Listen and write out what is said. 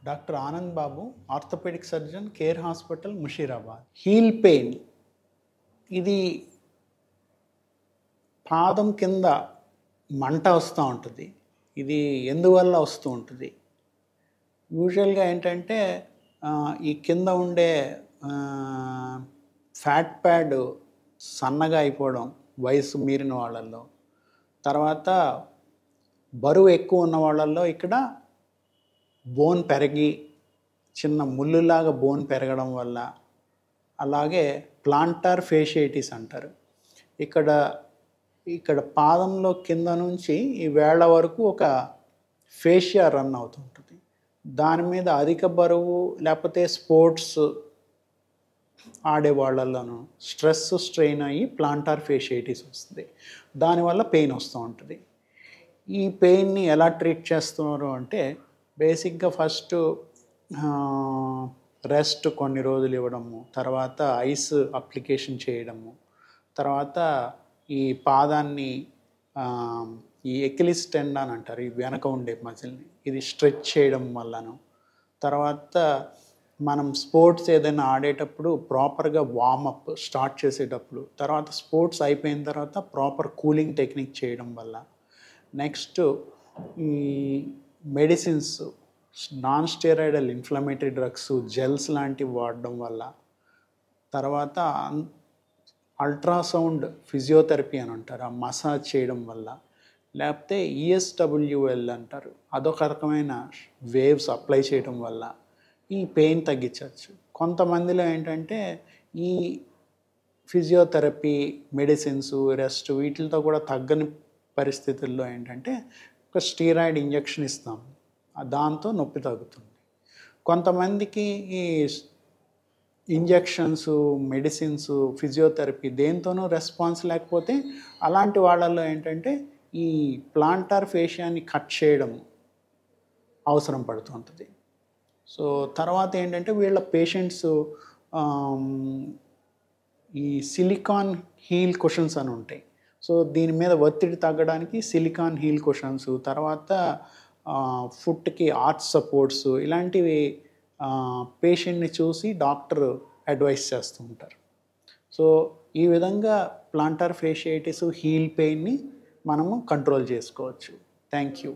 Doctor Anand Babu, orthopaedic surgeon, Care Hospital, Musheerabad. Heel pain ఇది పాదం కింద మంట వస్తూ ఉంటుంది. ఇది ఎందువల్ల వస్తూ ఉంటుంది? యూజువల్గా ఏంటంటే ఈ కింద ఉండే ఫ్యాట్ ప్యాడ్ సన్నగా అయిపోవడం వయసు మీరిన వాళ్ళల్లో, తర్వాత బరువు ఎక్కువ ఉన్న వాళ్ళల్లో ఇక్కడ బోన్ పెరిగి చిన్న ముళ్ళులాగా బోన్ పెరగడం వల్ల, అలాగే ప్లాంటార్ ఫేషియైటిస్ అంటారు. ఇక్కడ పాదంలో కింద నుంచి ఈ వేళ్ళ వరకు ఒక ఫేషియా రన్ అవుతుంటుంది. దాని మీద అధిక బరువు లేకపోతే స్పోర్ట్స్ ఆడే వాళ్ళలోనూ స్ట్రెస్ స్ట్రెయిన్ అయ్యి ప్లాంటార్ ఫేషియైటిస్ వస్తుంది. దానివల్ల పెయిన్ వస్తూ ఉంటుంది. ఈ పెయిన్ని ఎలా ట్రీట్ చేస్తున్నారు అంటే, బేసిక్గా ఫస్ట్ రెస్ట్ కొన్ని రోజులు ఇవ్వడము, తర్వాత ఐస్ అప్లికేషన్ చేయడము, తర్వాత ఈ పాదాన్ని ఈ ఎకిలిస్ టెండాన్ అంటారు, ఈ వెనక ఉండే మజిల్ని, ఇది స్ట్రెచ్ చేయడం వల్లను, తర్వాత మనం స్పోర్ట్స్ ఏదైనా ఆడేటప్పుడు ప్రాపర్గా వార్మప్ స్టార్ట్ చేసేటప్పుడు, తర్వాత స్పోర్ట్స్ అయిపోయిన తర్వాత ప్రాపర్ కూలింగ్ టెక్నిక్ చేయడం వల్ల, నెక్స్ట్ ఈ medicines non steroidal inflammatory drugs gels లాంటివి వాడడం వల్ల, తర్వాత అల్ట్రాసౌండ్ ఫిజియోథెరపీ అని అంటారు, ఆ మసాజ్ చేయడం వల్ల, లేకపోతే ఈఎస్డబ్ల్యూఎల్ అంటారు, అదొక రకమైన వేవ్స్ అప్లై చేయడం వల్ల ఈ పెయిన్ తగ్గించవచ్చు. కొంతమందిలో ఏంటంటే ఈ ఫిజియోథెరపీ, మెడిసిన్స్, రెస్ట్ వీటితో కూడా తగ్గని పరిస్థితుల్లో ఏంటంటే ఒక స్టీరాయిడ్ ఇంజెక్షన్ ఇస్తాం, దాంతో నొప్పి తగ్గుతుంది. కొంతమందికి ఈ ఇంజెక్షన్స్, మెడిసిన్స్, ఫిజియోథెరపీ దేంతోనూ రెస్పాన్స్ లేకపోతే అలాంటి వాళ్ళల్లో ఏంటంటే ఈ ప్లాంటార్ ఫేషియాని కట్ చేయడం అవసరం పడుతుంటుంది. సో తర్వాత ఏంటంటే వీళ్ళ పేషెంట్స్ ఈ సిలికాన్ హీల్ కుషన్స్ అని ఉంటాయి. సో దీని మీద ఒత్తిడి తగ్గడానికి సిలికాన్ హీల్ కుషన్స్, తర్వాత ఫుట్కి ఆర్చ్ సపోర్ట్స్, ఇలాంటివి పేషెంట్ని చూసి డాక్టర్ అడ్వైస్ చేస్తూ ఉంటారు. సో ఈ విధంగా ప్లాంటార్ ఫేషియైటిస్, హీల్ పెయిన్ని మనము కంట్రోల్ చేసుకోవచ్చు. Thank you.